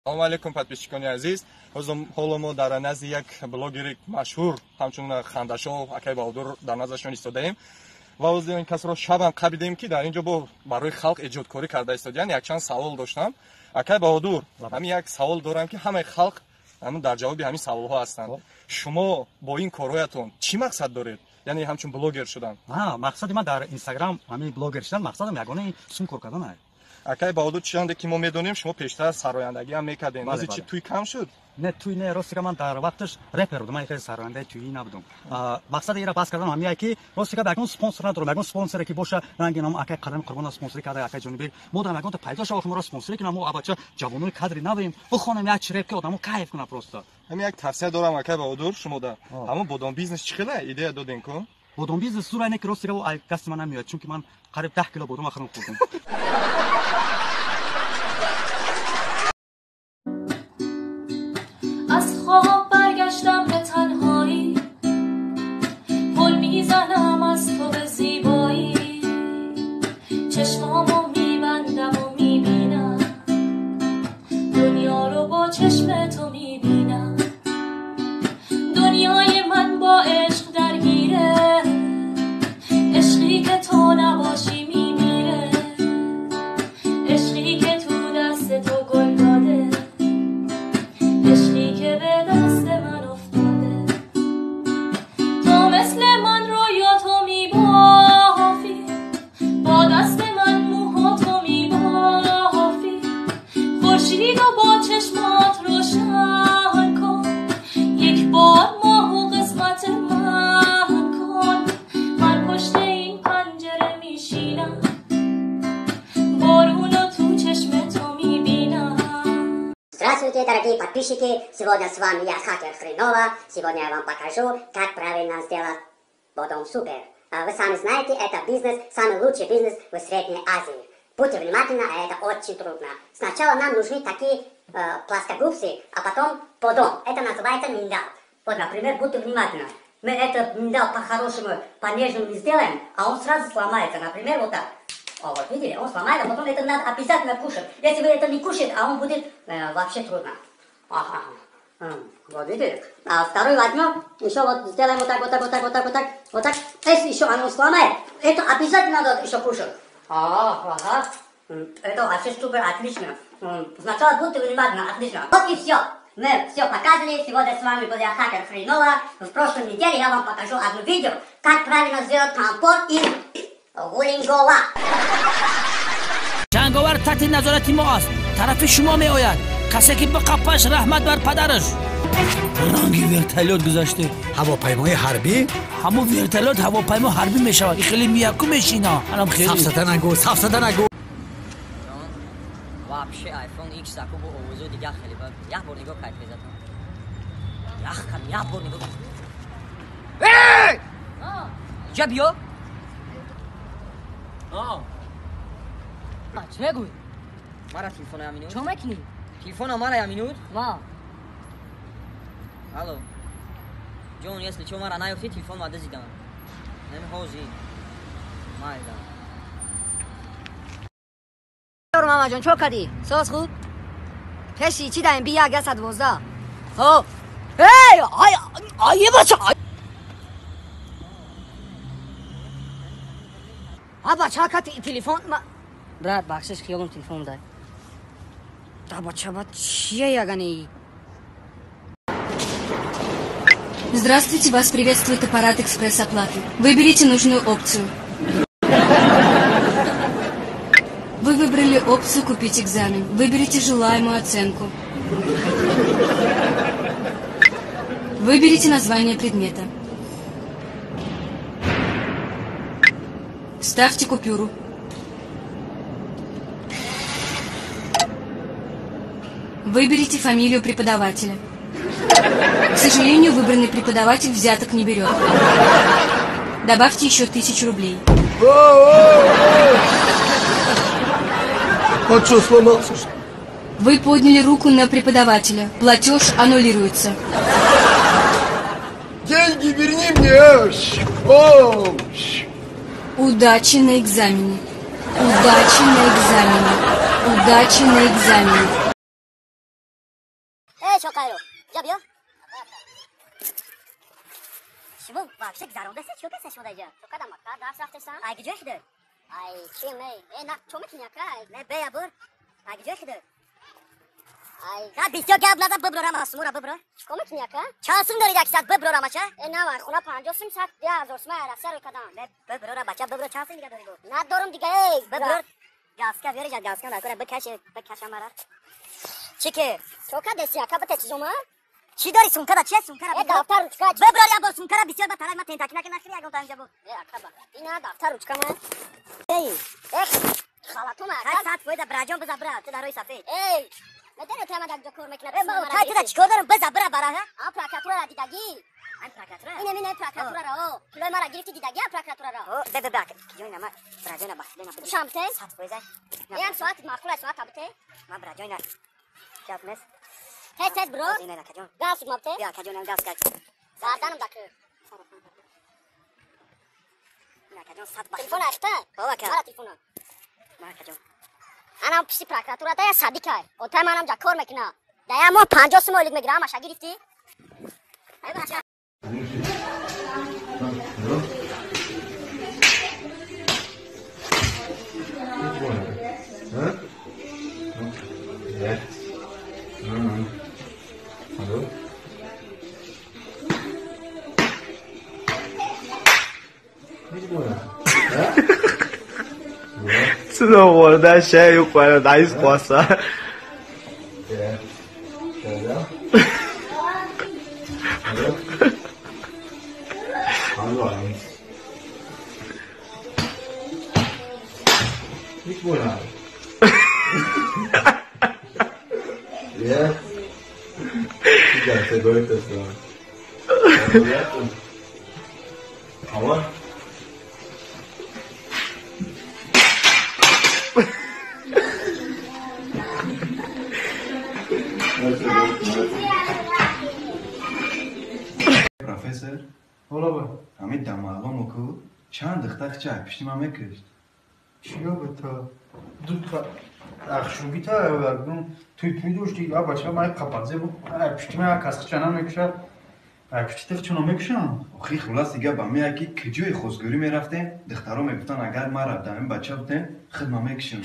Салом алейкум подписчикони азиз. ҳоло мо дар назди як блогери машҳур ҳамчун Хандашоу Акаи Баходур дар наздашон истодаем ва оз ин касро шабам қабидем ки дар инҷо бо барои халқ эҷодкорӣ карда истодиян. Якчанд савол доштам. Акаи Баходур, ҳамин як савол дорам ки ҳамаи халқ ҳамин дар ҷавоби ҳамин саволҳо ҳастанд. Шумо бо ин корҳоятон чӣ мақсад доред? Яъне ҳамчун блогер шудан. Мақсади ман дар Инстаграм ҳамин блогер шудан мақсадам ягона сум кор кардан аст. Акаи Баходур чианде ки мо медонем шумо пештар сарояндагӣ ҳам мекардем. Ози чи туй кам шуд? Не, туй не, ростига ман дар вақташ репер будам, ман хеле сарояндаи туйӣ набудам. Мақсади ира баҳс кардан ҳамин ки ростига ягон спонсор надорам, ягон спонсоре ки боша ранги нам Акаи Қадами Қурбонов спонсорӣ карда, Акаи ҷониби мо дар ягонта пайдо шава шуморо спонсорӣ кунам, мо абача ҷавонои кадри навем, бухонем як реп ки одамо кайф кунад просто. Ҳамин як тавсия дорам Акаи Баходур, шумо да ҳамон бодом бизнес чӣ хела идея доден ку? Бодом бизнес зура не ки ростига ай дасти ман намеояд, чунки ман қариб 10 кило бодом ахрон хӯрдам. از خواب برگشتم به تنهایی، پل میزنم از تو به زیبایی، چشمامو میبندم و میبینم دنیا رو با چشم تو میبینم. دنیای من با عشق درگیره، عشقی که تو نباشی میمیره، عشقی که تو دست تو گل داده، عشقی که به دست من افتاده. تو مثل من رویا تو میبافی، با دست من موها تو میبافی، خورشید و با چشمات روشن کن، یک بار ماهو قسمت من کن. من پشت این پنجره میشینم، بارونو تو چشم تو میبینم. Здравствуйте, дорогие подписчики! Сегодня с вами я, хакер Хренова. Сегодня я вам покажу, как правильно сделать бодом супер. Вы сами знаете, это бизнес, самый лучший бизнес в Средней Азии. Будьте внимательны, это очень трудно. Сначала нам нужны такие плоскогубцы, а потом бодом. Это называется миндал. Вот, например, будьте внимательны. Мы этот миндал по-хорошему, по-нежному не сделаем, а он сразу сломается. Например, вот так. Вот видели, он сломается, потом это надо обязательно кушать. Если вы это не кушаете, а он будет вообще трудно. Ага. Вот видели. А второй возьмем, еще вот сделаем вот так, вот так, вот так, вот так, вот так, вот так. Если еще оно сломает, это обязательно надо еще кушать. Ага. Это вообще супер, отлично. Сначала будьте внимательны, отлично. Вот и все. Мы все показали. Сегодня с вами был я, хакер Хренова. В прошлой неделе я вам покажу одно видео, как правильно сделать компот из غولینگووا. جنگاور تحت نظارت ما است. طرف شما می آید. کسی که بقپش رحمت بر پدرش. رنگی ورتلوت گذاشته. هواپیمای حربی؟ همون ورتلوت هواپیما حربی می شود. خیلی میاکو میشینا. الان خیلی. صف زدن نگو. вообще iPhone X таку бо овозу дига хеле ба як бор нигоҳ кайф мезадам. Як бор нигоҳ. Эй! Ҷа биё. چه میگوی؟ مرا تلفن امینود؟ چه میکنی؟ تلفن مرا امینود؟ ما. الو. جون если чё مرا نیافتی تلفن ما دزدیدم. نمی‌خوزی. مایدا. ماما جان چه کردی؟ ساز خوب؟ پشی چی داریم بیا گس 12. ها. ای آیه بچه. آبا چه کردی تلفن ما брат, бахшиш хиёлам телефон дай. Чаба чья ягани? Здравствуйте, вас приветствует аппарат экспресс-оплаты. Выберите нужную опцию. Вы выбрали опцию «Купить экзамен». Выберите желаемую оценку. Выберите название предмета. Ставьте купюру. Выберите фамилию преподавателя. К сожалению, выбранный преподаватель взяток не берет. Добавьте еще 1000 рублей. Он что, сломался? Вы подняли руку на преподавателя. Платеж аннулируется. Деньги верни мне! Удачи на экзамене. Удачи на экзамене. Удачи на экзамене. ای شوکایرو جا بیا شما واقعا گذرانده است چه کسی شما اینجا تو کدام مکتب درس رفتیسان اگه جای خدا ای چی می نه تو میتونی که نه بیا بر اگه جای خدا ای کا بیستو گاب لازم ببرم اسمورا ببر چیکار میتونی که چاسون داری یک ساعت ببرم چه نه وای خونه 50 ساعت 10000 سوم را سر کدام ببر بچا ببر چاسون دیگه داری نه دارم دیگه ای ببر گاز کا بیاری گاز کا نکنه بکشه مرا چی که تو که دستی که بته چیزوما چی داری سونکرا چه سونکرا دفتر روچکا ببر یا با سونکرا بسیار با طرف ما تین تاکینا که نخری اگه تا اینجا بود اکبا اینا دفتر روچکا ما ای خالاتو ما ساعت فویدا براجون بزبرا تو دروی سفید ای نداره تو ما دکتر میکنه ما تا تو چیکار دارم بزبرا برا ها پراکاتورا را دیدگی این پراکاتورا اینه پراکاتورا را کلای ما را گرفتی دیدگی پراکاتورا را ببر جوینا ما براجونا بس شامته ساعت فویدا این ساعت معقوله ساعت تابته ما براجونا جاتمس هست برو اینه کجون گاز مابته یا کجون گاز کج زادانم دکه نه کجون سات با تلفن اشته بابا که تلفن ما کجون انا پیش پراکاتورا تا صادقه او تا منم جا کار میکنه دایا ما 50 سوم ولید میگیرم ماشا گرفتی ای بچا Hallo? Niet mooi. Sıra orada şey yok var, dayız koysa. Ja. Ja. Hallo? Hallo. Niet mooi. Ja. Ganze läuft das so. Aber Professor, حالا با همین دماغم کو چند دختر چه پشت ما میکشت. چیا به تا دو تا اخشوبی تا اون توی دوشتی یا بچه ما قپازه بود پشت ما کاسخ چنان میکشه پشت تخ چنان میکشم آخی خلاص دیگه با می اکی کجوی خوزگوری میرفتیم دخترها میگفتن اگر ما رفتم این بچه بودن خدمه میکشم